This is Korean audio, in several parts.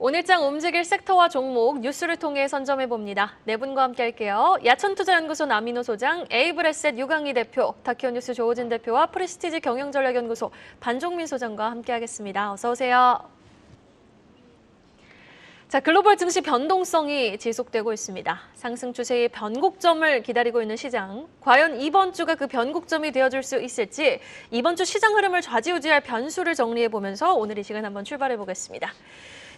오늘장 움직일 섹터와 종목 뉴스를 통해 선점해봅니다. 네 분과 함께 할게요. 야천투자연구소 남인호 소장, 에이블에셋 유강희 대표, 다큐뉴스 조호진 대표와 프레스티지 경영전략연구소 반종민 소장과 함께하겠습니다. 어서 오세요. 자, 글로벌 증시 변동성이 지속되고 있습니다. 상승 추세의 변곡점을 기다리고 있는 시장. 과연 이번 주가 그 변곡점이 되어줄 수 있을지 이번 주 시장 흐름을 좌지우지할 변수를 정리해보면서 오늘 이 시간 한번 출발해보겠습니다.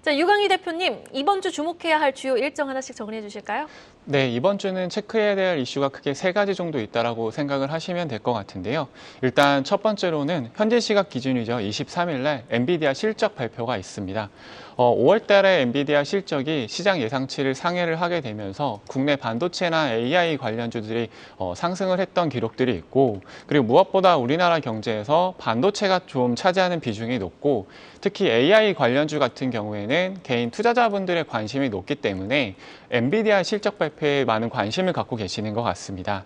자, 유강희 대표님, 이번 주 주목해야 할 주요 일정 하나씩 정리해 주실까요? 네, 이번 주는 체크해야 될 이슈가 크게 3가지 정도 있다고 생각을 하시면 될 것 같은데요. 일단 첫 번째로는 현재 시각 기준이죠. 23일 날 엔비디아 실적 발표가 있습니다. 5월 달에 엔비디아 실적이 시장 예상치를 상회를 하게 되면서 국내 반도체나 AI 관련주들이 상승을 했던 기록들이 있고, 그리고 무엇보다 우리나라 경제에서 반도체가 좀 차지하는 비중이 높고, 특히 AI 관련주 같은 경우에는 개인 투자자분들의 관심이 높기 때문에 엔비디아 실적 발표에 많은 관심을 갖고 계시는 것 같습니다.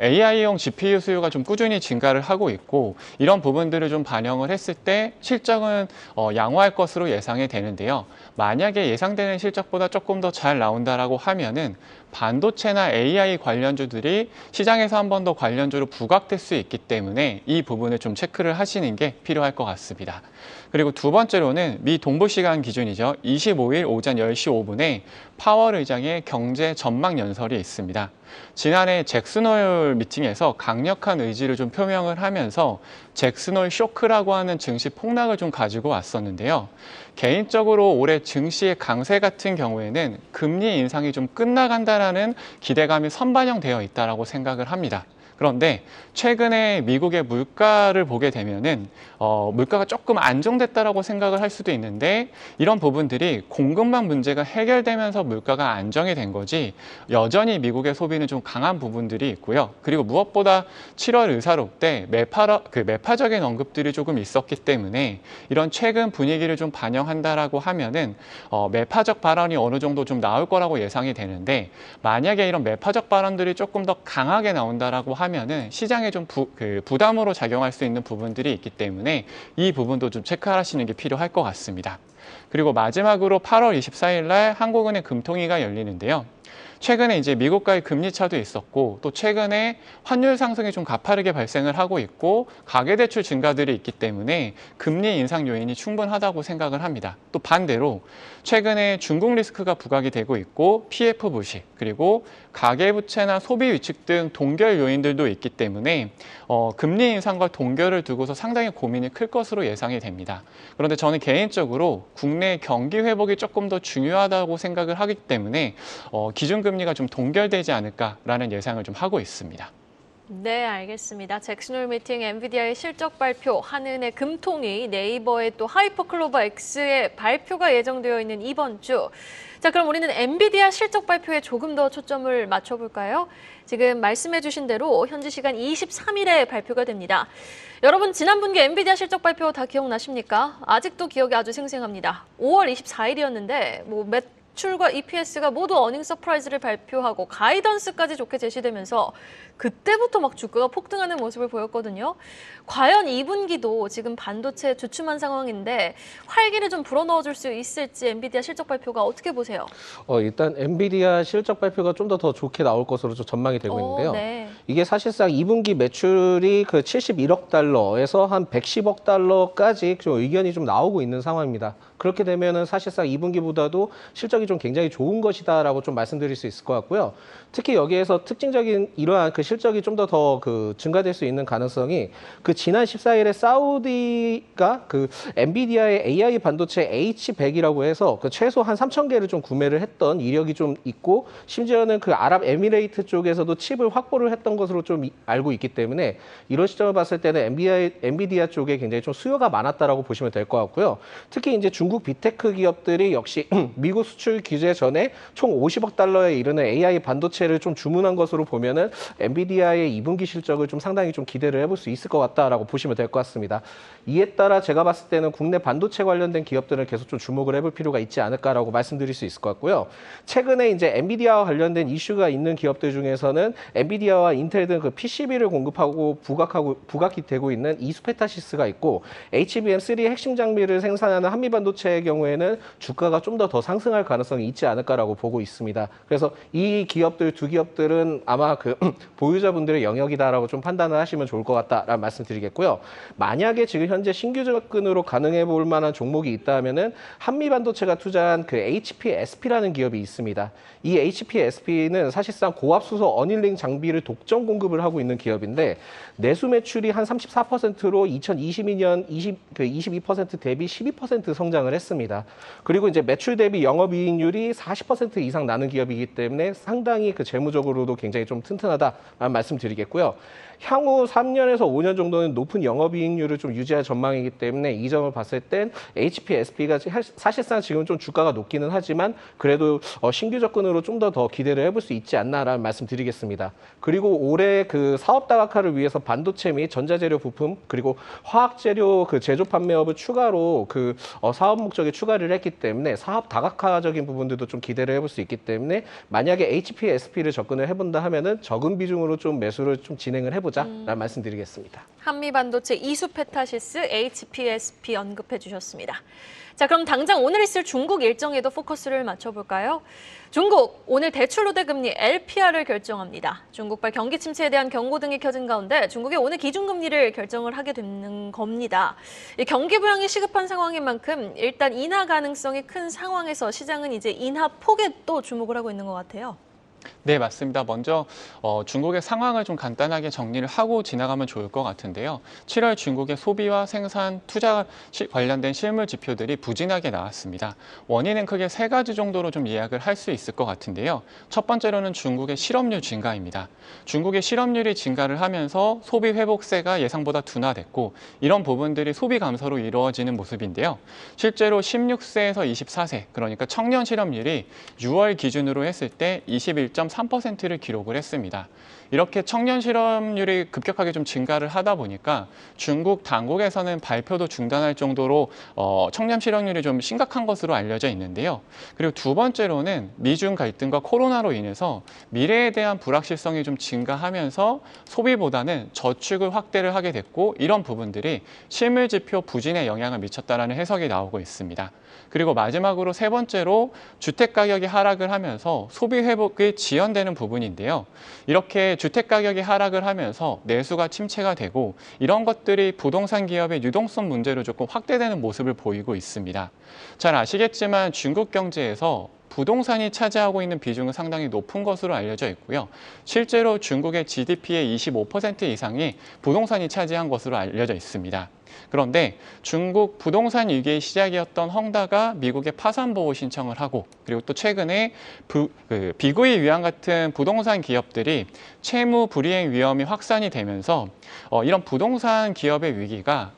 AI용 GPU 수요가 좀 꾸준히 증가를 하고 있고, 이런 부분들을 좀 반영을 했을 때 실적은 양호할 것으로 예상이 되는데요. 만약에 예상되는 실적보다 조금 더 잘 나온다라고 하면은 반도체나 AI 관련주들이 시장에서 한 번 더 관련주로 부각될 수 있기 때문에 이 부분을 좀 체크를 하시는 게 필요할 것 같습니다. 그리고 두 번째로는 미 동부시간 기준이죠. 25일 오전 10시 5분에 파월 의장의 경제 전망 연설이 있습니다. 지난해 잭슨홀 미팅에서 강력한 의지를 좀 표명을 하면서 잭슨홀 쇼크라고 하는 증시 폭락을 좀 가지고 왔었는데요. 개인적으로 올해 증시의 강세 같은 경우에는 금리 인상이 좀 끝나간다라는 기대감이 선반영되어 있다고 생각을 합니다. 그런데 최근에 미국의 물가를 보게 되면은 물가가 조금 안정됐다라고 생각을 할 수도 있는데, 이런 부분들이 공급망 문제가 해결되면서 물가가 안정이 된 거지 여전히 미국의 소비는 좀 강한 부분들이 있고요. 그리고 무엇보다 7월 의사록 때 매파적인 언급들이 조금 있었기 때문에 이런 최근 분위기를 좀 반영한다라고 하면은 매파적 발언이 어느 정도 좀 나올 거라고 예상이 되는데, 만약에 이런 매파적 발언들이 조금 더 강하게 나온다라고 하면은 시장에 좀 부담으로 작용할 수 있는 부분들이 있기 때문에 이 부분도 좀 체크하시는 게 필요할 것 같습니다. 그리고 마지막으로 8월 24일 날 한국은행 금통위가 열리는데요. 최근에 이제 미국과의 금리 차도 있었고, 또 최근에 환율 상승이 좀 가파르게 발생을 하고 있고, 가계대출 증가들이 있기 때문에 금리 인상 요인이 충분하다고 생각을 합니다. 또 반대로 최근에 중국 리스크가 부각이 되고 있고, PF 부식, 그리고 가계부채나 소비 위축 등 동결 요인들도 있기 때문에 금리 인상과 동결을 두고서 상당히 고민이 클 것으로 예상이 됩니다. 그런데 저는 개인적으로 국내 경기 회복이 조금 더 중요하다고 생각을 하기 때문에 기준금리가 좀 동결되지 않을까라는 예상을 좀 하고 있습니다. 네, 알겠습니다. 잭슨홀 미팅, 엔비디아의 실적 발표, 한은의 금통위, 네이버의 또 하이퍼클로버 X의 발표가 예정되어 있는 이번 주. 자, 그럼 우리는 엔비디아 실적 발표에 조금 더 초점을 맞춰볼까요? 지금 말씀해주신 대로 현지 시간 23일에 발표가 됩니다. 여러분, 지난 분기 엔비디아 실적 발표 다 기억나십니까? 아직도 기억이 아주 생생합니다. 5월 24일이었는데 매출과 EPS가 모두 어닝 서프라이즈를 발표하고 가이던스까지 좋게 제시되면서 그때부터 막 주가가 폭등하는 모습을 보였거든요. 과연 2분기도 지금 반도체 주춤한 상황인데 활기를 좀 불어넣어줄 수 있을지 엔비디아 실적 발표가 어떻게 보세요? 일단 엔비디아 실적 발표가 좀 더 좋게 나올 것으로 좀 전망이 되고 있는데요. 네. 이게 사실상 2분기 매출이 그 71억 달러에서 한 110억 달러까지 좀 의견이 좀 나오고 있는 상황입니다. 그렇게 되면은 사실상 2분기보다도 실적이 좀 굉장히 좋은 것이다라고 좀 말씀드릴 수 있을 것 같고요. 특히 여기에서 특징적인 이러한 그 실적이 좀 더 그 증가될 수 있는 가능성이 그 지난 14일에 사우디가 그 엔비디아의 AI 반도체 H100이라고 해서 그 최소 한 3,000개를 좀 구매를 했던 이력이 좀 있고, 심지어는 그 아랍에미레이트 쪽에서도 칩을 확보를 했던 것으로 좀 알고 있기 때문에 이런 시점을 봤을 때는 엔비디아 쪽에 굉장히 좀 수요가 많았다라고 보시면 될 것 같고요. 특히 이제 중국 빅테크 기업들이 역시 미국 수출 규제 전에 총 50억 달러에 이르는 AI 반도체를 좀 주문한 것으로 보면은 엔비디아의 2분기 실적을 좀 상당히 좀 기대를 해볼 수 있을 것 같다라고 보시면 될 것 같습니다. 이에 따라 제가 봤을 때는 국내 반도체 관련된 기업들을 계속 좀 주목을 해볼 필요가 있지 않을까라고 말씀드릴 수 있을 것 같고요. 최근에 이제 엔비디아와 관련된 이슈가 있는 기업들 중에서는 엔비디아와 인텔 등 그 PCB를 공급하고 부각이 되고 있는 이수페타시스가 있고, HBM3 핵심 장비를 생산하는 한미반도체 반도체의 경우에는 주가가 좀 더 상승할 가능성이 있지 않을까라고 보고 있습니다. 그래서 이 기업들 두 기업들은 아마 그 보유자분들의 영역이다라고 좀 판단을 하시면 좋을 것 같다라는 말씀드리겠고요. 만약에 지금 현재 신규 접근으로 가능해 볼 만한 종목이 있다면은 한미반도체가 투자한 그 HPSP라는 기업이 있습니다. 이 HPSP는 사실상 고압 수소 어닐링 장비를 독점 공급을 하고 있는 기업인데 내수 매출이 한 34%로 2022년 22% 대비 12% 성장을 했습니다. 그리고 이제 매출 대비 영업이익률이 40% 이상 나는 기업이기 때문에 상당히 그 재무적으로도 굉장히 좀 튼튼하다라는 말씀드리겠고요. 향후 3년에서 5년 정도는 높은 영업이익률을 좀 유지할 전망이기 때문에 이 점을 봤을 땐 HPSP가 사실상 지금 좀 주가가 높기는 하지만 그래도 신규 접근으로 좀 더 기대를 해볼 수 있지 않나라는 말씀드리겠습니다. 그리고 올해 그 사업 다각화를 위해서 반도체 및 전자재료 부품 그리고 화학재료 그 제조 판매업을 추가로 그 사업 목적에 추가를 했기 때문에 사업 다각화적인 부분들도 좀 기대를 해볼 수 있기 때문에 만약에 HPSP를 접근을 해본다 하면은 적은 비중으로 좀 매수를 좀 진행을 해보자라는 말씀드리겠습니다. 한미반도체 이수페타시스 HPSP 언급해 주셨습니다. 자, 그럼 당장 오늘 있을 중국 일정에도 포커스를 맞춰볼까요? 중국, 오늘 대출 우대 금리 LPR을 결정합니다. 중국발 경기 침체에 대한 경고등이 켜진 가운데 중국이 오늘 기준금리를 결정을 하게 되는 겁니다. 이 경기 부양이 시급한 상황인 만큼 일단 인하 가능성이 큰 상황에서 시장은 이제 인하 폭에 또 주목을 하고 있는 것 같아요. 네, 맞습니다. 먼저 중국의 상황을 좀 간단하게 정리를 하고 지나가면 좋을 것 같은데요. 7월 중국의 소비와 생산, 투자 관련된 실물 지표들이 부진하게 나왔습니다. 원인은 크게 세 가지 정도로 좀 요약을 할 수 있을 것 같은데요. 첫 번째로는 중국의 실업률 증가입니다. 중국의 실업률이 증가를 하면서 소비 회복세가 예상보다 둔화됐고 이런 부분들이 소비 감소로 이루어지는 모습인데요. 실제로 16세에서 24세, 그러니까 청년 실업률이 6월 기준으로 했을 때 21.3%를 기록을 했습니다. 이렇게 청년 실업률이 급격하게 좀 증가를 하다 보니까 중국 당국에서는 발표도 중단할 정도로 청년 실업률이 좀 심각한 것으로 알려져 있는데요. 그리고 두 번째로는 미중 갈등과 코로나로 인해서 미래에 대한 불확실성이 좀 증가하면서 소비보다는 저축을 확대를 하게 됐고 이런 부분들이 실물 지표 부진에 영향을 미쳤다라는 해석이 나오고 있습니다. 그리고 마지막으로 세 번째로 주택 가격이 하락을 하면서 소비 회복이 지연되는 부분인데요. 이렇게 주택 가격이 하락을 하면서 내수가 침체가 되고 이런 것들이 부동산 기업의 유동성 문제로 조금 확대되는 모습을 보이고 있습니다. 잘 아시겠지만 중국 경제에서 부동산이 차지하고 있는 비중은 상당히 높은 것으로 알려져 있고요. 실제로 중국의 GDP의 25% 이상이 부동산이 차지한 것으로 알려져 있습니다. 그런데 중국 부동산 위기의 시작이었던 헝다가 미국에 파산 보호 신청을 하고 그리고 또 최근에 비구이 위안 같은 부동산 기업들이 채무 불이행 위험이 확산이 되면서 이런 부동산 기업의 위기가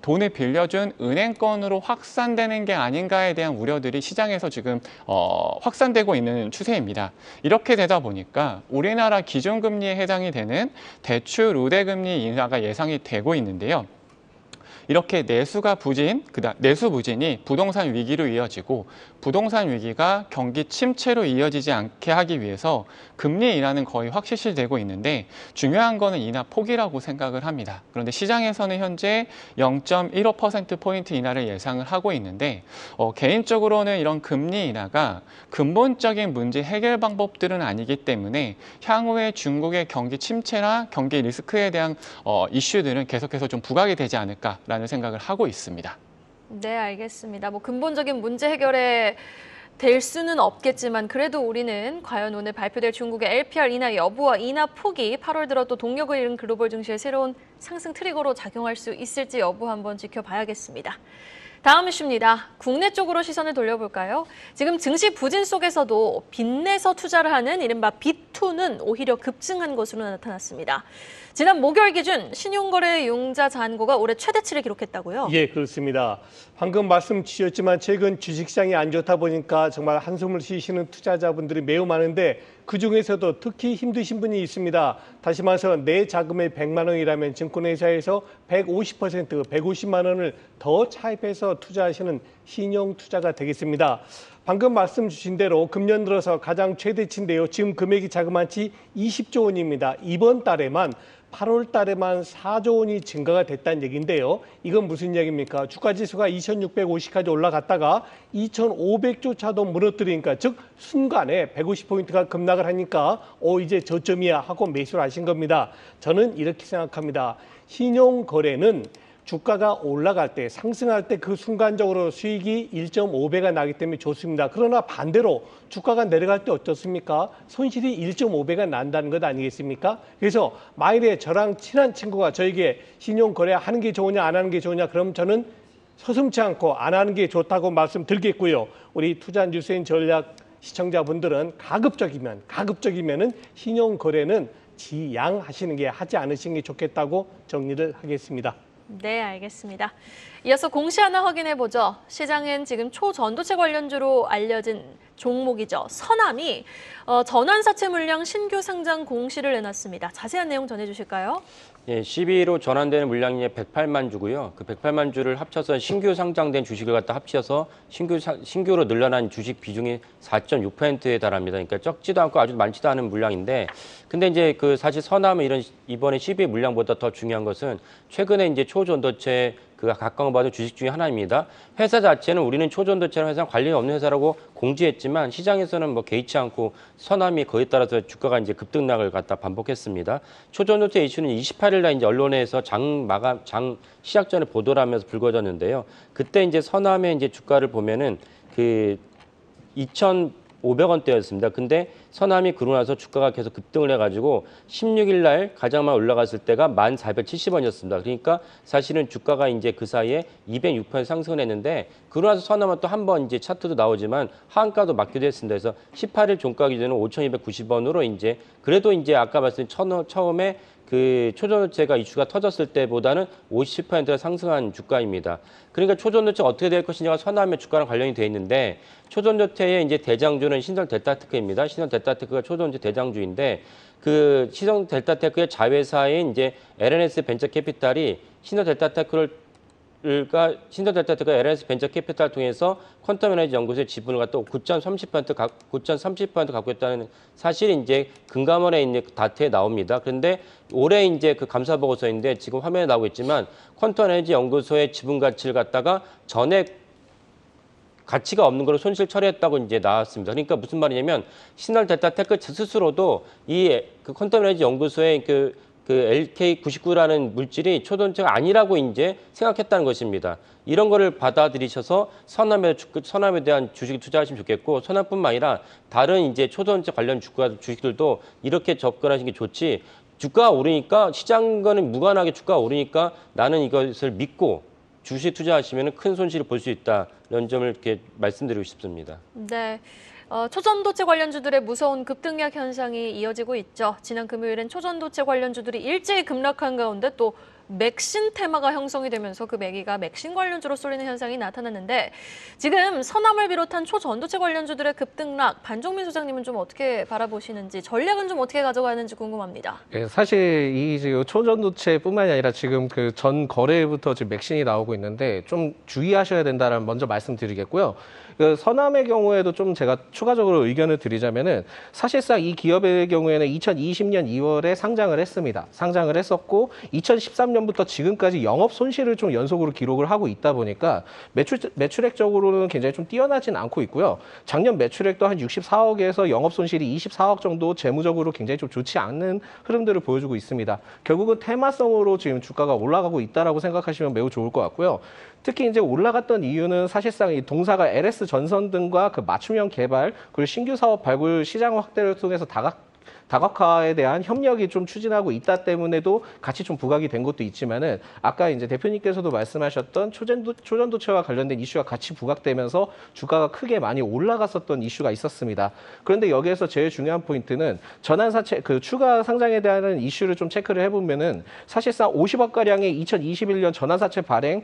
돈을 빌려준 은행권으로 확산되는 게 아닌가에 대한 우려들이 시장에서 지금 확산되고 있는 추세입니다. 이렇게 되다 보니까 우리나라 기준금리에 해당이 되는 대출 우대금리 인하가 예상이 되고 있는데요. 이렇게 내수 부진이 부동산 위기로 이어지고 부동산 위기가 경기 침체로 이어지지 않게 하기 위해서 금리 인하는 거의 확실시되고 있는데 중요한 거는 인하 폭이라고 생각을 합니다. 그런데 시장에서는 현재 0.15%포인트 인하를 예상을 하고 있는데 개인적으로는 이런 금리 인하가 근본적인 문제 해결 방법들은 아니기 때문에 향후에 중국의 경기 침체나 경기 리스크에 대한 이슈들은 계속해서 좀 부각이 되지 않을까라는 생각을 하고 있습니다. 네, 알겠습니다. 근본적인 문제 해결에 될 수는 없겠지만 그래도 우리는 과연 오늘 발표될 중국의 LPR 인하 여부와 인하 폭이 8월 들어 또 동력을 잃은 글로벌 증시의 새로운 상승 트리거로 작용할 수 있을지 여부 한번 지켜봐야겠습니다. 다음 이슈입니다. 국내 쪽으로 시선을 돌려볼까요? 지금 증시 부진 속에서도 빚내서 투자를 하는 이른바 빚투는 오히려 급증한 것으로 나타났습니다. 지난 목요일 기준 신용거래 융자 잔고가 올해 최대치를 기록했다고요? 예, 그렇습니다. 방금 말씀 주셨지만 최근 주식시장이 안 좋다 보니까 정말 한숨을 쉬시는 투자자분들이 매우 많은데 그중에서도 특히 힘드신 분이 있습니다. 다시 말해서 내 자금의 100만 원이라면 증권회사에서 150%, 150만 원을 더 차입해서 투자하시는 신용 투자가 되겠습니다. 방금 말씀 주신 대로 금년 들어서 가장 최대치인데요. 지금 금액이 자그마치 20조 원입니다. 이번 달에만 8월 달에만 4조 원이 증가가 됐다는 얘기인데요. 이건 무슨 얘기입니까? 주가 지수가 2650까지 올라갔다가 2500조차도 무너뜨리니까, 즉 순간에 150포인트가 급락을 하니까 이제 저점이야 하고 매수를 하신 겁니다. 저는 이렇게 생각합니다. 신용거래는 주가가 올라갈 때, 상승할 때 그 순간적으로 수익이 1.5배가 나기 때문에 좋습니다. 그러나 반대로 주가가 내려갈 때 어떻습니까? 손실이 1.5배가 난다는 것 아니겠습니까? 그래서 만일에 저랑 친한 친구가 저에게 신용거래 하는 게 좋으냐 안 하는 게 좋으냐, 그럼 저는 서슴지 않고 안 하는 게 좋다고 말씀드리겠고요. 우리 투자뉴스인 전략 시청자분들은 가급적이면은 신용거래는 지양하시는 게, 하지 않으시는 게 좋겠다고 정리를 하겠습니다. 네, 알겠습니다. 이어서 공시 하나 확인해 보죠. 시장엔 지금 초전도체 관련주로 알려진 종목이죠. 서남이 전환사채 물량 신규 상장 공시를 내놨습니다. 자세한 내용 전해주실까요? 예, 12로 전환되는 물량이 108만 주고요. 그 108만 주를 합쳐서 신규 상장된 주식을 갖다 합쳐서 신규로 늘어난 주식 비중이 4.6%에 달합니다. 그러니까 적지도 않고 아주 많지도 않은 물량인데, 근데 이제 그 사실 서남은 이번에 12 물량보다 더 중요한 것은 최근에 이제 초전도체 각광받은 주식 중에 하나입니다. 회사 자체는 우리는 초전도체랑 회사랑 관련이 없는 회사라고 공지했지만 시장에서는 뭐 개의치 않고 서남이 거기에 따라서 주가가 이제 급등락을 갖다 반복했습니다. 초전도체 이슈는 28일 날 이제 언론에서 장 시작 전에 보도를 하면서 불거졌는데요. 그때 이제 서남의 이제 주가를 보면은 그 2,500원대였습니다. 근데 서남이 그러고 나서 주가가 계속 급등을 해가지고 16일 날 가장 많이 올라갔을 때가 1,470원이었습니다. 그러니까 사실은 주가가 이제 그 사이에 206% 상승을 했는데, 그러고 나서 서남은 또 한 번 이제 차트도 나오지만 하한가도 맞기도 했습니다. 그래서 18일 종가 기준은 5,290원으로 이제 그래도 이제 아까 말씀드린 처음에 그 초전도체가 이슈가 터졌을 때보다는 50%가 상승한 주가입니다. 그러니까 초전도체가 어떻게 될 것이냐가 서남의 주가랑 관련이 돼 있는데, 초전도체의 이제 대장주는 신성 델타테크입니다. 신성 델타테크가 초전도체 대장주인데, 그 신성 델타테크의 자회사인 이제 LNS 벤처캐피탈이 신성 델타테크가 LNS 벤처캐피탈 통해서 퀀텀 에너지 연구소의 지분을 갖다 9.30% 갖고 있다는 사실이 이제 금감원에 있는 다트에 나옵니다. 그런데 올해 이제 그 감사 보고서인데 지금 화면에 나오고 있지만 퀀텀 에너지 연구소의 지분 가치를 갖다가 전액 가치가 없는 걸로 손실 처리했다고 이제 나왔습니다. 그러니까 무슨 말이냐면 신성 델타테크 스스로도 이 그 퀀텀 에너지 연구소의 그 LK99라는 물질이 초전도체가 아니라고 이제 생각했다는 것입니다. 이런 거를 받아들이셔서 서남에 대한 주식 투자하시면 좋겠고, 서남뿐만 아니라 다른 이제 초전도체 관련 주식들도 이렇게 접근하시는 게 좋지, 주가가 오르니까 시장과는 무관하게 주가가 오르니까 나는 이것을 믿고 주식 투자하시면 큰 손실을 볼 수 있다. 이런 점을 이렇게 말씀드리고 싶습니다. 네. 초전도체 관련주들의 무서운 급등락 현상이 이어지고 있죠. 지난 금요일엔 초전도체 관련주들이 일제히 급락한 가운데 또 맥신 테마가 형성이 되면서 그 매기가 맥신 관련주로 쏠리는 현상이 나타났는데, 지금 서남을 비롯한 초전도체 관련주들의 급등락, 반종민 소장님은 좀 어떻게 바라보시는지, 전략은 좀 어떻게 가져가는지 궁금합니다. 예, 사실 이 지금 초전도체뿐만이 아니라 지금 그 전 거래부터 지금 맥신이 나오고 있는데 좀 주의하셔야 된다는 먼저 말씀드리겠고요. 그 서남의 경우에도 좀 제가 추가적으로 의견을 드리자면은, 사실상 이 기업의 경우에는 2020년 2월에 상장을 했습니다. 상장을 했었고 2013년부터 지금까지 영업 손실을 좀 연속으로 기록을 하고 있다 보니까 매출액적으로는 굉장히 좀 뛰어나진 않고 있고요. 작년 매출액도 한 64억에서 영업 손실이 24억 정도, 재무적으로 굉장히 좀 좋지 않은 흐름들을 보여주고 있습니다. 결국은 테마성으로 지금 주가가 올라가고 있다라고 생각하시면 매우 좋을 것 같고요. 특히 이제 올라갔던 이유는 사실상 이 동사가 LS 전선 등과 그 맞춤형 개발, 그리고 신규 사업 발굴, 시장 확대를 통해서 다각화에 대한 협력이 좀 추진하고 있다 때문에도 같이 좀 부각이 된 것도 있지만은, 아까 이제 대표님께서도 말씀하셨던 초전도체와 관련된 이슈가 같이 부각되면서 주가가 크게 많이 올라갔었던 이슈가 있었습니다. 그런데 여기에서 제일 중요한 포인트는 전환사채 그 추가 상장에 대한 이슈를 좀 체크를 해보면은, 사실상 50억 가량의 2021년 전환사채 발행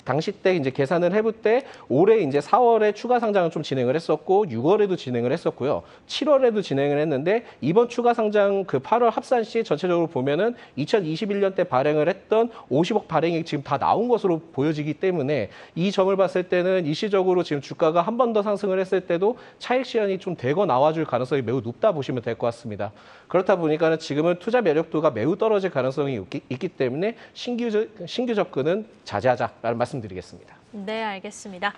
당시 때 이제 계산을 해볼 때 올해 이제 4월에 추가 상장을 좀 진행을 했었고 6월에도 진행을 했었고요. 7월에도 진행을 했는데, 이번 추가 주가상장 그 8월 합산 시 전체적으로 보면은 2021년 때 발행을 했던 50억 발행이 지금 다 나온 것으로 보여지기 때문에 이 점을 봤을 때는 일시적으로 지금 주가가 한 번 더 상승을 했을 때도 차익 실현이 좀 되고 나와줄 가능성이 매우 높다 보시면 될 것 같습니다. 그렇다 보니까 지금은 투자 매력도가 매우 떨어질 가능성이 있기 때문에 신규 접근은 자제하자라는 말씀드리겠습니다. 네, 알겠습니다.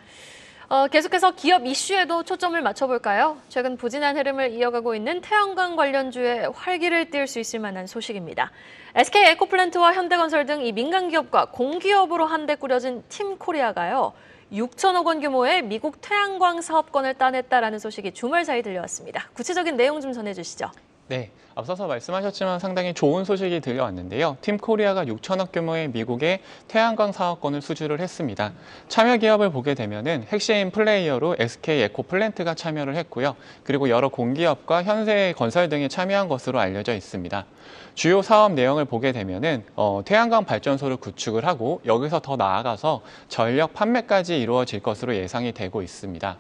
계속해서 기업 이슈에도 초점을 맞춰볼까요? 최근 부진한 흐름을 이어가고 있는 태양광 관련주에 활기를 띨 수 있을 만한 소식입니다. SK 에코플랜트와 현대건설 등 이 민간 기업과 공기업으로 한데 꾸려진 팀코리아가요. 6천억 원 규모의 미국 태양광 사업권을 따냈다라는 소식이 주말 사이 들려왔습니다. 구체적인 내용 좀 전해주시죠. 네, 앞서서 말씀하셨지만 상당히 좋은 소식이 들려왔는데요. 팀코리아가 6천억 규모의 미국의 태양광 사업권을 수주를 했습니다. 참여 기업을 보게 되면은 핵심 플레이어로 SK 에코플랜트가 참여를 했고요. 그리고 여러 공기업과 현대건설 등이 참여한 것으로 알려져 있습니다. 주요 사업 내용을 보게 되면은 태양광 발전소를 구축을 하고 여기서 더 나아가서 전력 판매까지 이루어질 것으로 예상이 되고 있습니다.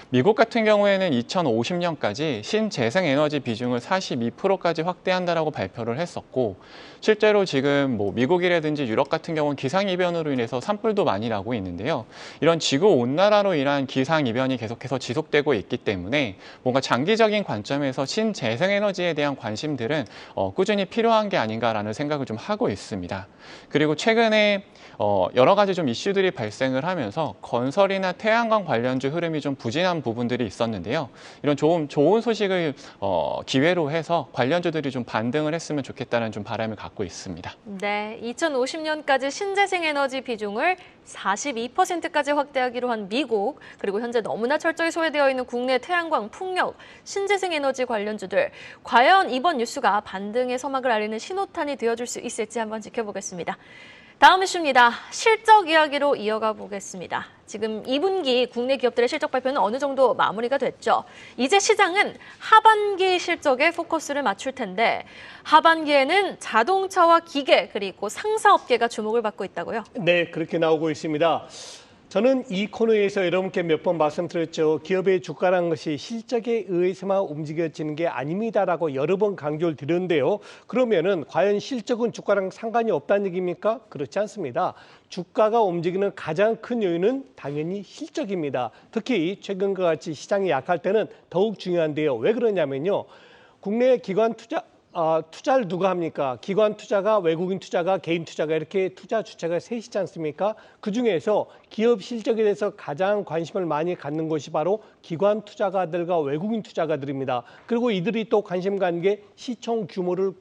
미국 같은 경우에는 2050년까지 신재생에너지 비중을 42%까지 확대한다라고 발표를 했었고 실제로 지금 미국이라든지 유럽 같은 경우는 기상이변으로 인해서 산불도 많이 나고 있는데요. 이런 지구온난화로 인한 기상이변이 계속해서 지속되고 있기 때문에 뭔가 장기적인 관점에서 신재생에너지에 대한 관심들은 꾸준히 필요한 게 아닌가라는 생각을 좀 하고 있습니다. 그리고 최근에 여러 가지 좀 이슈들이 발생을 하면서 건설이나 태양광 관련주 흐름이 좀 부진한 부분들이 있었는데요. 이런 좋은 소식을 기회로 해서 관련주들이 좀 반등을 했으면 좋겠다는 좀 바람을 갖고 있습니다. 네, 2050년까지 신재생에너지 비중을 42%까지 확대하기로 한 미국, 그리고 현재 너무나 철저히 소외되어 있는 국내 태양광, 풍력, 신재생에너지 관련주들. 과연 이번 뉴스가 반등의 서막을 알리는 신호탄이 되어줄 수 있을지 한번 지켜보겠습니다. 다음 이슈입니다. 실적 이야기로 이어가 보겠습니다. 지금 2분기 국내 기업들의 실적 발표는 어느 정도 마무리가 됐죠. 이제 시장은 하반기 실적에 포커스를 맞출 텐데 하반기에는 자동차와 기계 그리고 상사업계가 주목을 받고 있다고요? 네, 그렇게 나오고 있습니다. 저는 이 코너에서 여러분께 몇 번 말씀드렸죠. 기업의 주가라는 것이 실적에 의해서만 움직여지는 게 아닙니다라고 여러 번 강조를 드렸는데요. 그러면은 과연 실적은 주가랑 상관이 없다는 얘기입니까? 그렇지 않습니다. 주가가 움직이는 가장 큰 요인은 당연히 실적입니다. 특히 최근과 같이 시장이 약할 때는 더욱 중요한데요. 왜 그러냐면요. 국내 기관 투자를 누가 합니까? 기관 투자가, 외국인 투자가, 개인 투자가 이렇게 투자 주체가 셋이지 않습니까? 그중에서 기업 실적에 대해서 가장 관심을 많이 갖는 것이 바로 기관 투자가들과 외국인 투자가들입니다. 그리고 이들이 또 관심 갖는 게 시총 규모를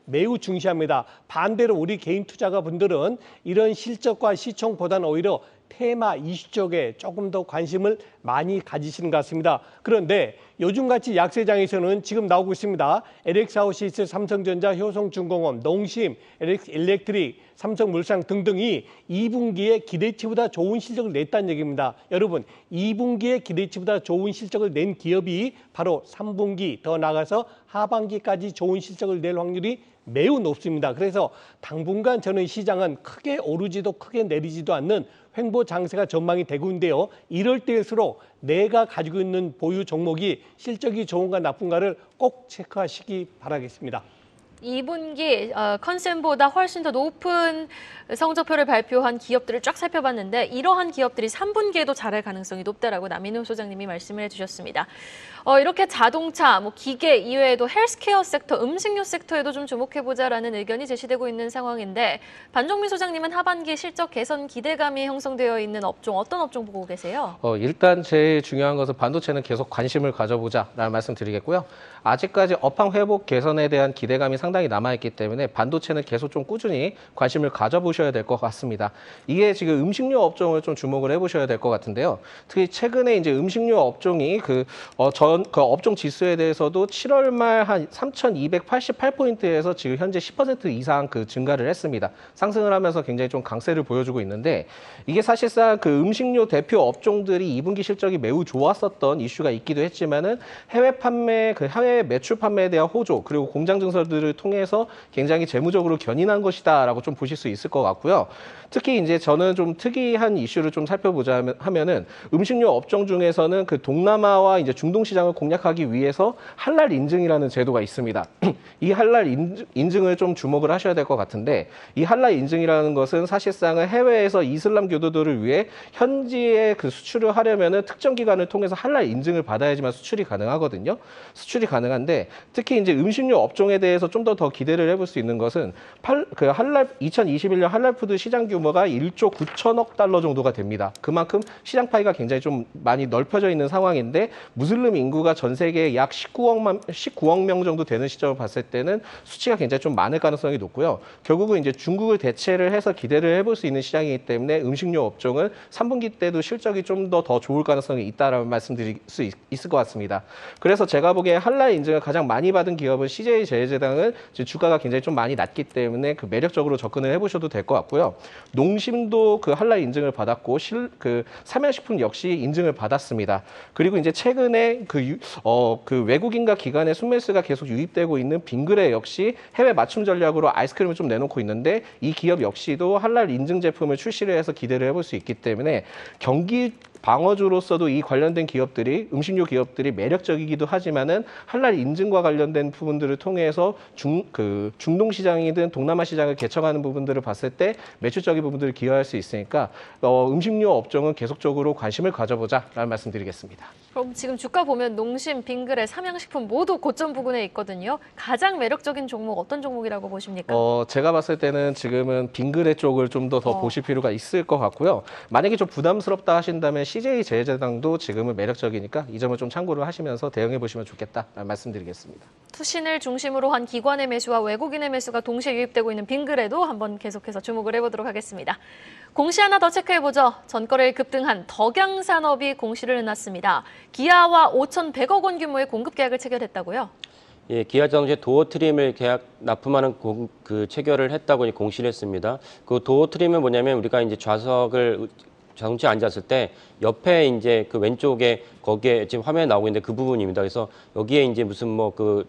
매우 중시합니다. 반대로 우리 개인 투자가분들은 이런 실적과 시총보다는 오히려 테마 이슈 쪽에 조금 더 관심을 많이 가지시는 것 같습니다. 그런데 요즘같이 약세장에서는 지금 나오고 있습니다. LX아웃시스, 삼성전자, 효성중공업, 농심, 일렉트릭, 삼성물산 등등이 2분기에 기대치보다 좋은 실적을 냈다는 얘기입니다. 여러분, 2분기에 기대치보다 좋은 실적을 낸 기업이 바로 3분기 더 나아가서 하반기까지 좋은 실적을 낼 확률이 매우 높습니다. 그래서 당분간 저는 시장은 크게 오르지도 크게 내리지도 않는 횡보 장세가 전망이 되고 있는데요. 이럴 때일수록 내가 가지고 있는 보유 종목이 실적이 좋은가 나쁜가를 꼭 체크하시기 바라겠습니다. 2분기 컨센보다 훨씬 더 높은 성적표를 발표한 기업들을 쫙 살펴봤는데 이러한 기업들이 3분기에도 잘할 가능성이 높다라고 남인호 소장님이 말씀을 해주셨습니다. 이렇게 자동차, 기계 이외에도 헬스케어 섹터, 음식료 섹터에도 좀 주목해보자라는 의견이 제시되고 있는 상황인데 반종민 소장님은 하반기 실적 개선 기대감이 형성되어 있는 업종, 어떤 업종 보고 계세요? 일단 제일 중요한 것은 반도체는 계속 관심을 가져보자라는 말씀 드리겠고요. 아직까지 업황 회복 개선에 대한 기대감이 상당히 남아있기 때문에 반도체는 계속 좀 꾸준히 관심을 가져보셔야 될 것 같습니다. 이게 지금 음식료 업종을 좀 주목을 해보셔야 될 것 같은데요. 특히 최근에 이제 음식료 업종이 그 업종 지수에 대해서도 7월 말 한 3,288포인트에서 지금 현재 10% 이상 그 증가를 했습니다. 상승을 하면서 굉장히 좀 강세를 보여주고 있는데 이게 사실상 그 음식료 대표 업종들이 2분기 실적이 매우 좋았었던 이슈가 있기도 했지만은 해외 매출 판매에 대한 호조 그리고 공장 증설들을 통해서 굉장히 재무적으로 견인한 것이다라고 좀 보실 수 있을 것 같고요. 특히 이제 저는 좀 특이한 이슈를 좀 살펴보자 하면은 음식료 업종 중에서는 그 동남아와 이제 중동 시장을 공략하기 위해서 할랄 인증이라는 제도가 있습니다. 이 할랄 인증을 좀 주목을 하셔야 될 것 같은데, 이 할랄 인증이라는 것은 사실상은 해외에서 이슬람 교도들을 위해 현지에 그 수출을 하려면은 특정 기관을 통해서 할랄 인증을 받아야지만 수출이 가능하거든요. 수출이 가능한데, 특히 이제 음식료 업종에 대해서 좀 더 기대를 해볼 수 있는 것은 그 할랄 2021년 할랄 푸드 시장 규모가 1조 9천억 달러 정도가 됩니다. 그만큼 시장 파이가 굉장히 좀 많이 넓혀져 있는 상황인데, 무슬림 인구가 전 세계에 약 19억 명 정도 되는 시점을 봤을 때는 수치가 굉장히 좀 많을 가능성이 높고요. 결국은 이제 중국을 대체를 해서 기대를 해볼 수 있는 시장이기 때문에 음식료 업종은 3분기 때도 실적이 좀 더 좋을 가능성이 있다라는 말씀드릴 수 있을 것 같습니다. 그래서 제가 보기에 할랄 인증을 가장 많이 받은 기업은 CJ 제일제당은 주가가 굉장히 좀 많이 낮기 때문에 그 매력적으로 접근을 해보셔도 될 것 같고요. 농심도 그 할랄 인증을 받았고 그 삼양식품 역시 인증을 받았습니다. 그리고 이제 최근에 그 외국인과 기관의 순매수가 계속 유입되고 있는 빙그레 역시 해외 맞춤 전략으로 아이스크림을 좀 내놓고 있는데, 이 기업 역시도 할랄 인증 제품을 출시를 해서 기대를 해볼 수 있기 때문에 경기 방어주로서도 이 관련된 기업들이, 음식료 기업들이 매력적이기도 하지만은 할랄 인증과 관련된 부분들을 통해서 중동 시장이든 동남아 시장을 개척하는 부분들을 봤을 때 매출적인 부분들을 기여할 수 있으니까 음식료 업종은 계속적으로 관심을 가져보자라는 말씀드리겠습니다. 그럼 지금 주가 보면 농심, 빙그레, 삼양식품 모두 고점 부근에 있거든요. 가장 매력적인 종목 어떤 종목이라고 보십니까? 제가 봤을 때는 지금은 빙그레 쪽을 좀 더 보실 필요가 있을 것 같고요. 만약에 좀 부담스럽다 하신다면 CJ 제일제당도 지금은 매력적이니까 이 점을 좀 참고를 하시면서 대응해 보시면 좋겠다라는 말씀드리겠습니다. 투신을 중심으로 한 기관의 매수와 외국인의 매수가 동시에 유입되고 있는 빙그레도 한번 계속해서 주목을 해보도록 하겠습니다. 공시 하나 더 체크해보죠. 전거래일 급등한 덕양산업이 공시를 해놨습니다. 기아와 5,100억 원 규모의 공급 계약을 체결했다고요? 예, 기아자동차 도어트림을 계약 납품하는 그 체결을 했다고 공시를 했습니다. 그 도어트림은 뭐냐면 우리가 이제 좌석을 자동차에 앉았을 때 옆에 이제 그 왼쪽에 거기에 지금 화면에 나오고 있는데 그 부분입니다. 그래서 여기에 이제 무슨 뭐 그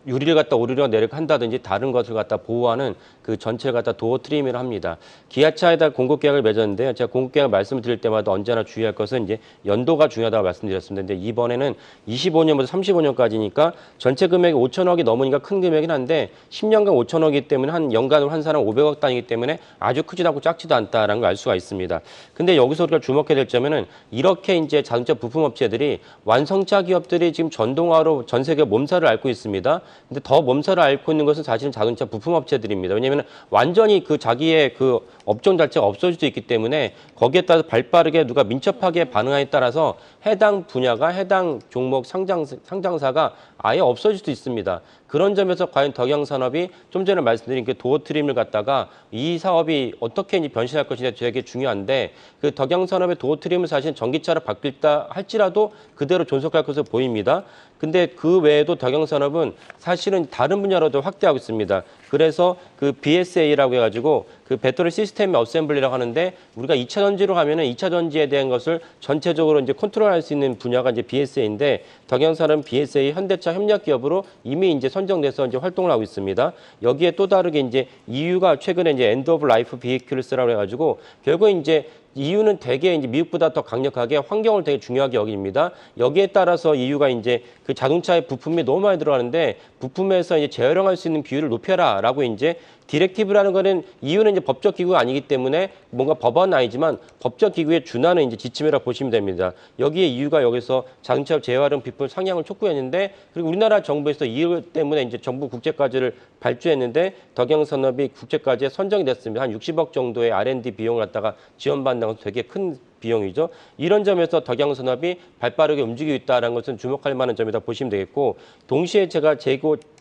유리를 갖다 오르려 내리려 한다든지 다른 것을 갖다 보호하는 그 전체를 갖다 도어 트림을 합니다. 기아차에다 공급 계약을 맺었는데요. 제가 공급 계약을 말씀을 드릴 때마다 언제나 주의할 것은 이제 연도가 중요하다고 말씀드렸습니다. 근데 이번에는 25년부터 35년까지니까 전체 금액이 5천억이 넘으니까 큰 금액이긴 한데 10년간 5천억이기 때문에 한 연간으로 한 사람 500억 단위이기 때문에 아주 크지도 않고 작지도 않다라는 걸 알 수가 있습니다. 근데 여기서 우리가 주목해야 될 점은 이렇게 이제 자동차 부품 업체들이 완성차 기업들이 지금 전동화로 전 세계 몸살을 앓고 있습니다. 근데 더 몸살을 앓고 있는 것은 사실은 자동차 부품 업체들입니다. 왜냐하면 완전히 그 자기의 그 업종 자체가 없어질 수 있기 때문에 거기에 따라서 발빠르게 누가 민첩하게 반응하에 따라서 해당 분야가 해당 종목 상장사가 아예 없어질 수도 있습니다. 그런 점에서 과연 덕양산업이 좀 전에 말씀드린 그 도어 트림을 갖다가 이 사업이 어떻게 이제 변신할 것이냐 되게 중요한데, 그 덕양산업의 도어 트림은 사실 전기차로 바뀔다 할지라도 그대로 존속할 것으로 보입니다. 근데 그 외에도 덕양산업은 사실은 다른 분야로도 확대하고 있습니다. 그래서 그 BSA라고 해가지고 그 배터리 시스템 어셈블리라고 하는데, 우리가 2차 전지로 가면은 2차 전지에 대한 것을 전체적으로 이제 컨트롤할 수 있는 분야가 이제 BSA인데, 덕양산업은 BSA 현대차 협력 기업으로 이미 이제 선정돼서 이제 활동을 하고 있습니다. 여기에 또 다르게 이제 EU가 최근에 이제 엔드 오브 라이프 비히클스라고 해가지고 결국 이제 EU는 되게 이제 미국보다 더 강력하게 환경을 되게 중요하게 여깁니다. 여기에 따라서 EU가 이제 그 자동차의 부품이 너무 많이 들어가는데 부품에서 이제 재활용할 수 있는 비율을 높여라라고 이제 디렉티브라는 거는 EU는 이제 법적 기구가 아니기 때문에 뭔가 법안은 아니지만 법적 기구에 준하는 이제 지침이라고 보시면 됩니다. 여기에 EU가 여기서 자동차 재활용 비품 상향을 촉구했는데, 그리고 우리나라 정부에서 EU 때문에 이제 정부 국제과제를 발주했는데 덕양산업이 국제과제에 선정이 됐습니다. 한 60억 정도의 R&D 비용을 갖다가 지원받는 건 되게 큰 비용이죠. 이런 점에서 덕양산업이 발빠르게 움직이고 있다는 것은 주목할 만한 점이다 보시면 되겠고, 동시에 제가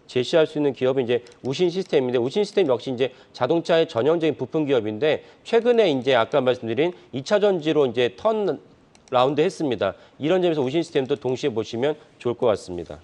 제시할 수 있는 기업은 이제 우신 시스템인데, 우신 시스템 역시 이제 자동차의 전형적인 부품 기업인데, 최근에 이제 아까 말씀드린 2차 전지로 이제 턴 라운드 했습니다. 이런 점에서 우신 시스템도 동시에 보시면 좋을 것 같습니다.